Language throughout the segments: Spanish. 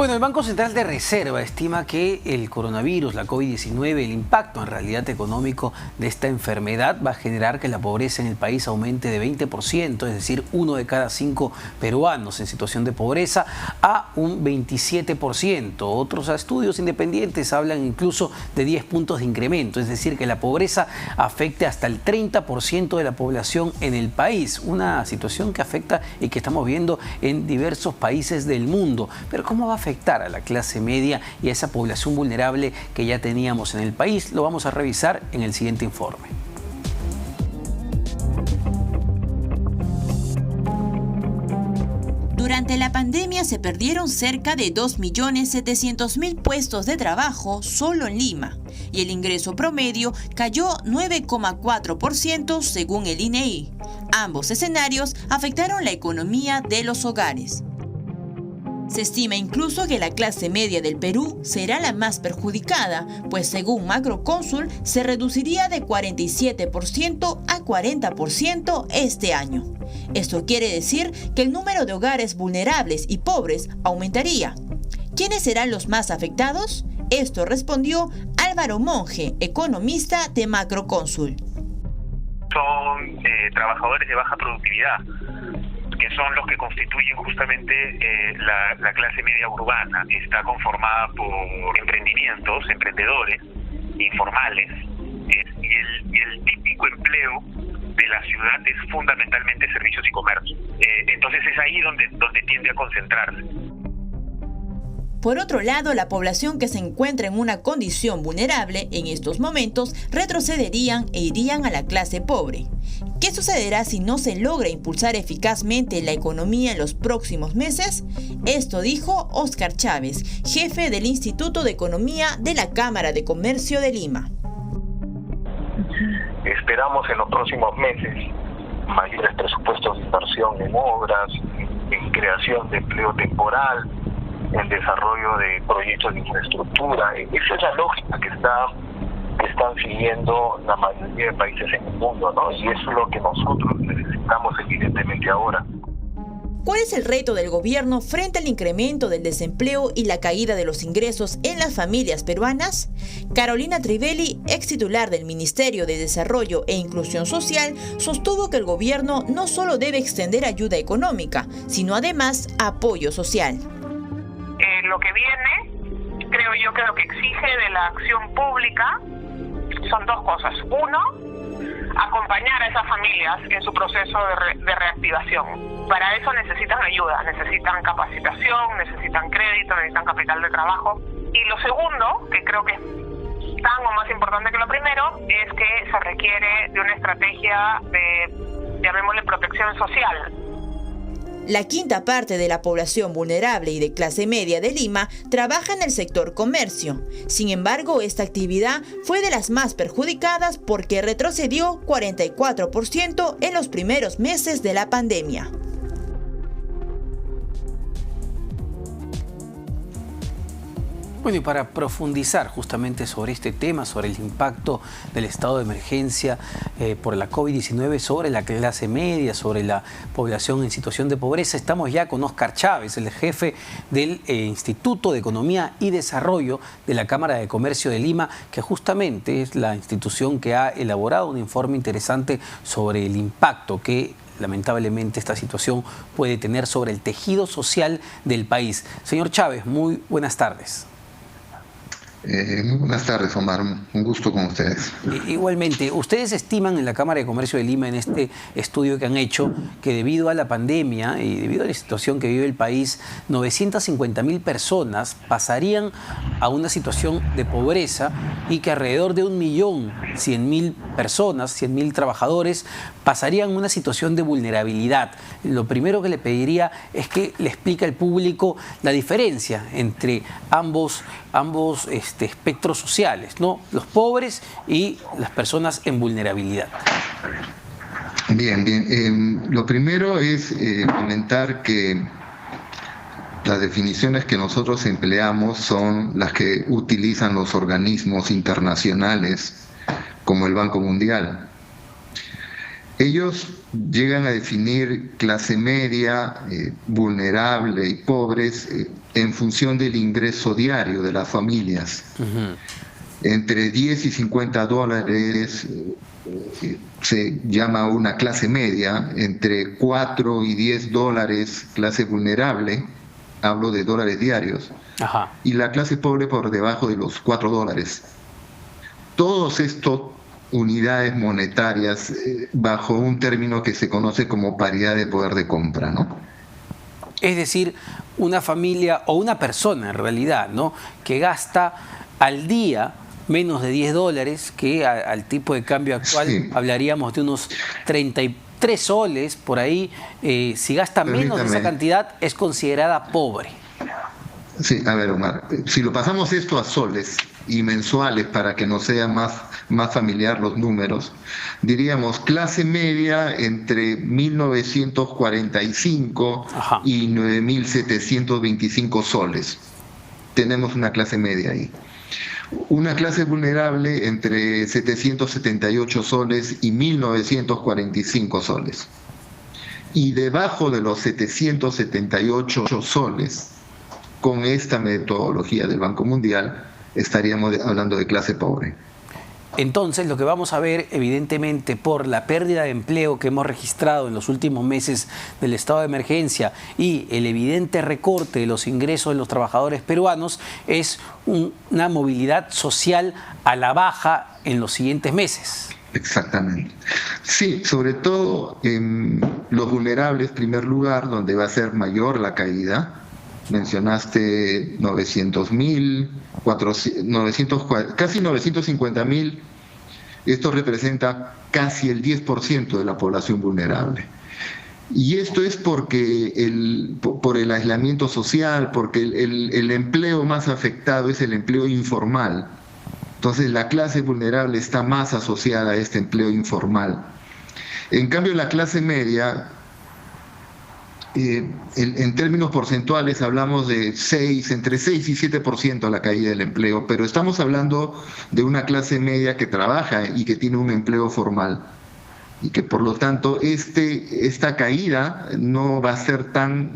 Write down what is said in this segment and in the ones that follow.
Bueno, el Banco Central de Reserva estima que el coronavirus, la COVID-19, el impacto en realidad económico de esta enfermedad va a generar que la pobreza en el país aumente de 20%, es decir, 1 de cada 5 peruanos en situación de pobreza, a un 27%. Otros estudios independientes hablan incluso de 10 puntos de incremento, es decir, que la pobreza afecte hasta el 30% de la población en el país. Una situación que afecta y que estamos viendo en diversos países del mundo. Pero ¿cómo va a afectar a la clase media y a esa población vulnerable que ya teníamos en el país? Lo vamos a revisar en el siguiente informe. Durante la pandemia se perdieron cerca de 2.700.000 puestos de trabajo solo en Lima y el ingreso promedio cayó 9,4% según el INEI. Ambos escenarios afectaron la economía de los hogares. Se estima incluso que la clase media del Perú será la más perjudicada, pues según Macrocónsul se reduciría de 47% a 40% este año. Esto quiere decir que el número de hogares vulnerables y pobres aumentaría. ¿Quiénes serán los más afectados? Esto respondió Álvaro Monge, economista de Macrocónsul. Son trabajadores de baja productividad, que son los que constituyen justamente la clase media urbana. Está conformada por emprendedores informales, y el típico empleo de la ciudad es fundamentalmente servicios y comercio. Entonces es ahí donde tiende a concentrarse. Por otro lado, la población que se encuentra en una condición vulnerable en estos momentos retrocederían e irían a la clase pobre. ¿Qué sucederá si no se logra impulsar eficazmente la economía en los próximos meses? Esto dijo Óscar Chávez, jefe del Instituto de Economía de la Cámara de Comercio de Lima. Esperamos en los próximos meses mayores presupuestos de inversión en obras, en creación de empleo temporal, en desarrollo de proyectos de infraestructura. Esa es la lógica que están siguiendo la mayoría de países en el mundo, ¿no? Y eso es lo que nosotros necesitamos evidentemente ahora. ¿Cuál es el reto del gobierno frente al incremento del desempleo y la caída de los ingresos en las familias peruanas? Carolina Trivelli, ex titular del Ministerio de Desarrollo e Inclusión Social, sostuvo que el gobierno no solo debe extender ayuda económica, sino además apoyo social. Lo que viene, creo yo que lo que exige de la acción pública son dos cosas. Uno, acompañar a esas familias en su proceso de reactivación. Para eso necesitan ayuda, necesitan capacitación, necesitan crédito, necesitan capital de trabajo. Y lo segundo, que creo que es tan o más importante que lo primero, es que se requiere de una estrategia de, llamémosle, protección social. La quinta parte de la población vulnerable y de clase media de Lima trabaja en el sector comercio. Sin embargo, esta actividad fue de las más perjudicadas porque retrocedió 44% en los primeros meses de la pandemia. Bueno, y para profundizar justamente sobre este tema, sobre el impacto del estado de emergencia por la COVID-19 sobre la clase media, sobre la población en situación de pobreza, estamos ya con Óscar Chávez, el jefe del Instituto de Economía y Desarrollo de la Cámara de Comercio de Lima, que justamente es la institución que ha elaborado un informe interesante sobre el impacto que lamentablemente esta situación puede tener sobre el tejido social del país. Señor Chávez, muy buenas tardes. Muy buenas tardes, Omar. Un gusto con ustedes. Igualmente, ustedes estiman en la Cámara de Comercio de Lima, en este estudio que han hecho, que debido a la pandemia y debido a la situación que vive el país, 950.000 personas pasarían a una situación de pobreza y que alrededor de 1.100.000 personas, 100.000 trabajadores, pasarían una situación de vulnerabilidad. Lo primero que le pediría es que le explique al público la diferencia entre ambos espectros sociales, ¿no? Los pobres y las personas en vulnerabilidad. Bien. Lo primero es comentar que las definiciones que nosotros empleamos son las que utilizan los organismos internacionales como el Banco Mundial. Ellos llegan a definir clase media, vulnerable y pobres en función del ingreso diario de las familias. Entre 10 y 50 dólares se llama una clase media, entre 4 y 10 dólares clase vulnerable, hablo de dólares diarios, y la clase pobre por debajo de los 4 dólares. Todos estos unidades monetarias bajo un término que se conoce como paridad de poder de compra, ¿no? Es decir, una familia o una persona en realidad, ¿no?, que gasta al día menos de 10 dólares, que al tipo de cambio actual sí, hablaríamos de unos 33 soles por ahí. Si gasta menos de esa cantidad es considerada pobre. Sí, a ver, Omar, si lo pasamos esto a soles y mensuales para que nos sea más familiar los números, diríamos clase media entre 1945 y 9.725 soles. Tenemos una clase media ahí. Una clase vulnerable entre 778 soles y 1.945 soles. Y debajo de los 778 soles, con esta metodología del Banco Mundial, estaríamos hablando de clase pobre. Entonces, lo que vamos a ver, evidentemente, por la pérdida de empleo que hemos registrado en los últimos meses del estado de emergencia y el evidente recorte de los ingresos de los trabajadores peruanos, es una movilidad social a la baja en los siguientes meses. Exactamente. Sí, sobre todo en los vulnerables, en primer lugar, donde va a ser mayor la caída. Mencionaste 900.000, casi 950.000. Esto representa casi el 10% de la población vulnerable. Y esto es porque por el aislamiento social, porque el empleo más afectado es el empleo informal. Entonces la clase vulnerable está más asociada a este empleo informal. En cambio, la clase media, en términos porcentuales hablamos de entre 6 y 7% la caída del empleo, pero estamos hablando de una clase media que trabaja y que tiene un empleo formal, y que por lo tanto esta caída no va a ser tan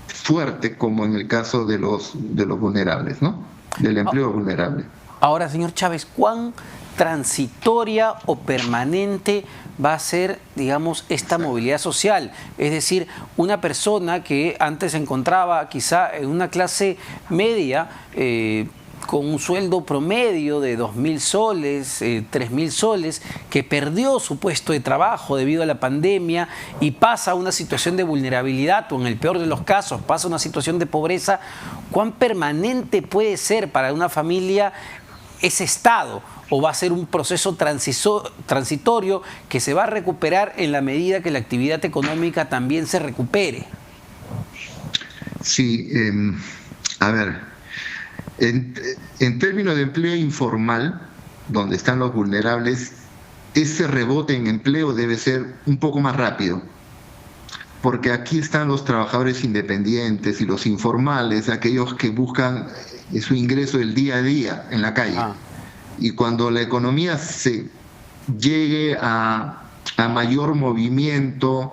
fuerte como en el caso de los vulnerables, ¿no?, del empleo vulnerable. Ahora, señor Chávez, ¿cuán transitoria o permanente va a ser, digamos, esta movilidad social? Es decir, una persona que antes se encontraba quizá en una clase media, con un sueldo promedio de 2.000 soles, 3.000 soles, que perdió su puesto de trabajo debido a la pandemia y pasa a una situación de vulnerabilidad, o en el peor de los casos pasa a una situación de pobreza, ¿cuán permanente puede ser para una familia ese estado? ¿O va a ser un proceso transitorio que se va a recuperar en la medida que la actividad económica también se recupere? Sí, a ver, en términos de empleo informal, donde están los vulnerables, ese rebote en empleo debe ser un poco más rápido, porque aquí están los trabajadores independientes y los informales, aquellos que buscan su ingreso del día a día en la calle. Y cuando la economía se llegue a mayor movimiento,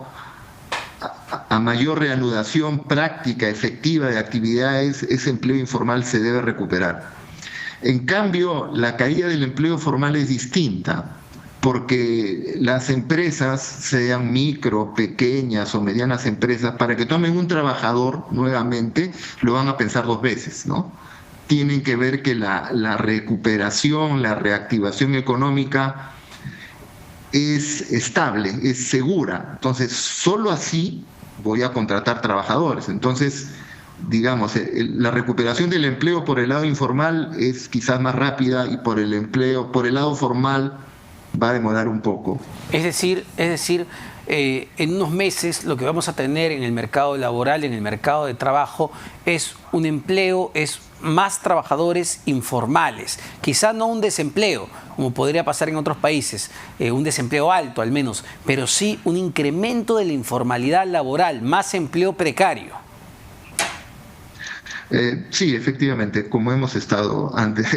a mayor reanudación práctica, efectiva de actividades, ese empleo informal se debe recuperar. En cambio, la caída del empleo formal es distinta, porque las empresas, sean micro, pequeñas o medianas empresas, para que tomen un trabajador nuevamente, lo van a pensar 2 veces, ¿no? Tienen que ver que la recuperación, la reactivación económica es estable, es segura. Entonces, solo así voy a contratar trabajadores. Entonces, digamos, la recuperación del empleo por el lado informal es quizás más rápida, y por el lado formal va a demorar un poco. Es decir, en unos meses lo que vamos a tener en el mercado laboral, en el mercado de trabajo, es un empleo, es más trabajadores informales. Quizá no un desempleo, como podría pasar en otros países, un desempleo alto al menos, pero sí un incremento de la informalidad laboral, más empleo precario. Sí, efectivamente, como hemos estado antes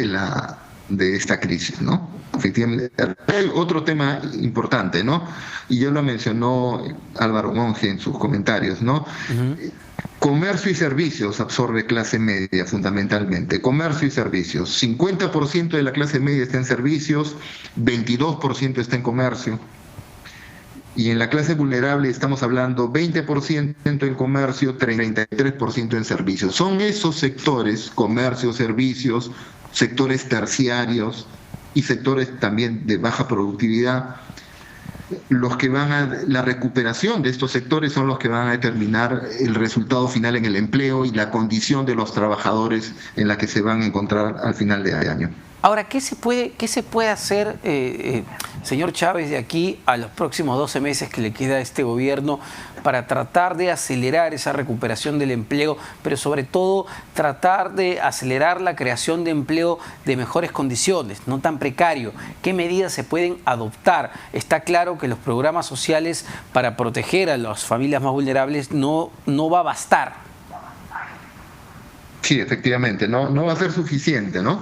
de esta crisis, ¿no? efectivamente. Hay otro tema importante, ¿no? Y ya lo mencionó Álvaro Monge en sus comentarios, ¿no? Comercio y servicios absorbe clase media fundamentalmente. Comercio y servicios. 50% de la clase media está en servicios, 22% está en comercio. Y en la clase vulnerable estamos hablando 20% en comercio, 33% en servicios. Son esos sectores, comercio, servicios, sectores terciarios y sectores también de baja productividad, los que van a, la recuperación de estos sectores son los que van a determinar el resultado final en el empleo y la condición de los trabajadores en la que se van a encontrar al final de año. Ahora, ¿qué se puede hacer, señor Chávez, de aquí a los próximos 12 meses que le queda a este gobierno para tratar de acelerar esa recuperación del empleo, pero sobre todo tratar de acelerar la creación de empleo de mejores condiciones, no tan precario? ¿Qué medidas se pueden adoptar? Está claro que los programas sociales para proteger a las familias más vulnerables no va a bastar. Sí, efectivamente, no va a ser suficiente, ¿no?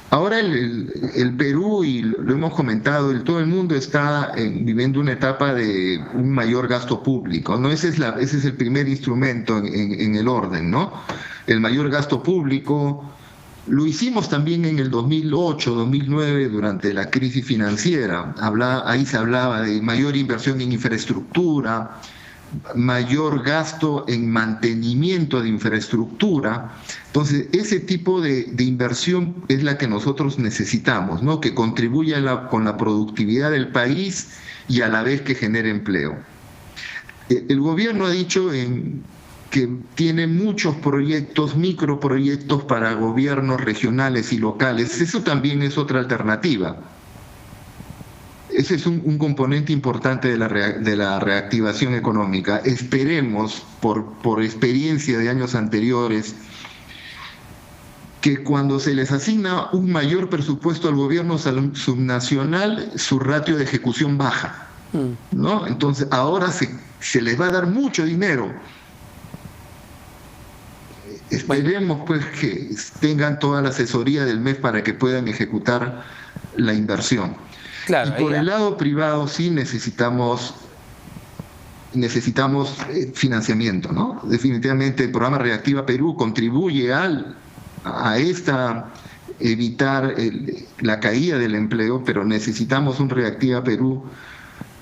Ahora el Perú, y lo hemos comentado, todo el mundo está viviendo una etapa de un mayor gasto público, ¿no? Ese es el primer instrumento en el orden, ¿no? El mayor gasto público. Lo hicimos también en el 2008, 2009, durante la crisis financiera. Ahí se hablaba de mayor inversión en infraestructura, mayor gasto en mantenimiento de infraestructura. Entonces, ese tipo de inversión es la que nosotros necesitamos, ¿no? Que contribuya con la productividad del país y a la vez que genere empleo. El gobierno ha dicho que tiene muchos proyectos, microproyectos para gobiernos regionales y locales. Eso también es otra alternativa. Ese es un componente importante de la reactivación económica. Esperemos, por experiencia de años anteriores, que cuando se les asigna un mayor presupuesto al gobierno subnacional, su ratio de ejecución baja, ¿no? Entonces, ahora se les va a dar mucho dinero. Esperemos pues que tengan toda la asesoría del MEF para que puedan ejecutar la inversión. Claro, y por el lado privado sí necesitamos financiamiento, ¿no? Definitivamente el programa Reactiva Perú contribuye a evitar la caída del empleo, pero necesitamos un Reactiva Perú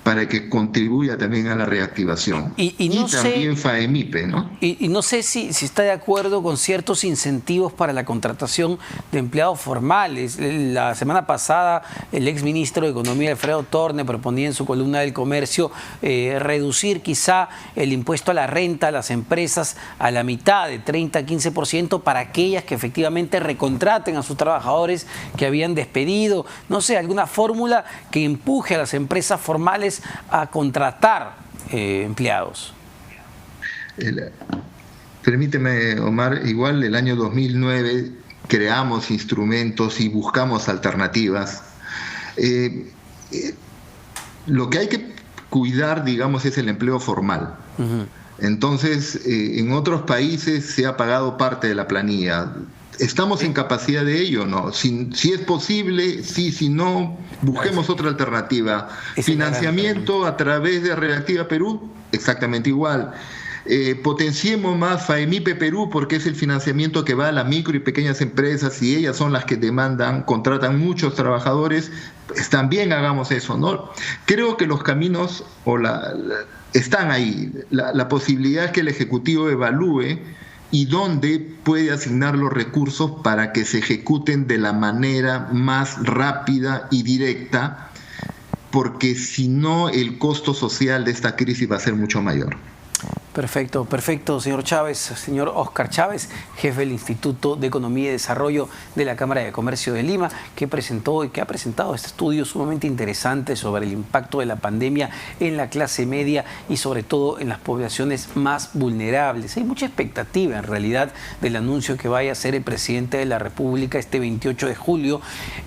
para que contribuya también a la reactivación. Y también FAEMIPE, ¿no? Y no sé si está de acuerdo con ciertos incentivos para la contratación de empleados formales. La semana pasada el exministro de Economía, Alfredo Torne, proponía en su columna del Comercio reducir quizá el impuesto a la renta a las empresas a la mitad, de 30 a 15%, para aquellas que efectivamente recontraten a sus trabajadores que habían despedido. No sé, alguna fórmula que empuje a las empresas formales a contratar empleados. Permíteme, Omar, igual el año 2009 creamos instrumentos y buscamos alternativas. Lo que hay que cuidar, digamos, es el empleo formal. Entonces, en otros países se ha pagado parte de la planilla. ¿Estamos en capacidad de ello? No. Si es posible, sí, si no, busquemos otra alternativa. Financiamiento a través de Reactiva Perú, exactamente igual. Potenciemos más FAEMIPE Perú, porque es el financiamiento que va a las micro y pequeñas empresas y ellas son las que contratan muchos trabajadores. Pues también hagamos eso, ¿no? Creo que los caminos están ahí. La posibilidad es que el Ejecutivo evalúe y dónde puede asignar los recursos para que se ejecuten de la manera más rápida y directa, porque si no, el costo social de esta crisis va a ser mucho mayor. Perfecto, perfecto, señor Chávez, señor Óscar Chávez, jefe del Instituto de Economía y Desarrollo de la Cámara de Comercio de Lima, que ha presentado este estudio sumamente interesante sobre el impacto de la pandemia en la clase media y sobre todo en las poblaciones más vulnerables. Hay mucha expectativa en realidad del anuncio que vaya a hacer el presidente de la República este 28 de julio,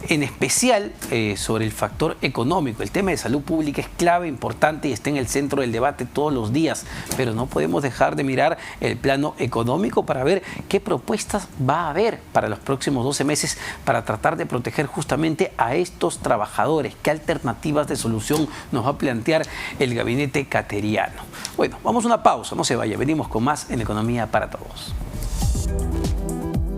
en especial sobre el factor económico. El tema de salud pública es clave, importante y está en el centro del debate todos los días, pero no podemos dejar de mirar el plano económico para ver qué propuestas va a haber para los próximos 12 meses para tratar de proteger justamente a estos trabajadores. ¿Qué alternativas de solución nos va a plantear el gabinete cateriano? Bueno, vamos a una pausa, no se vaya, venimos con más en Economía para Todos.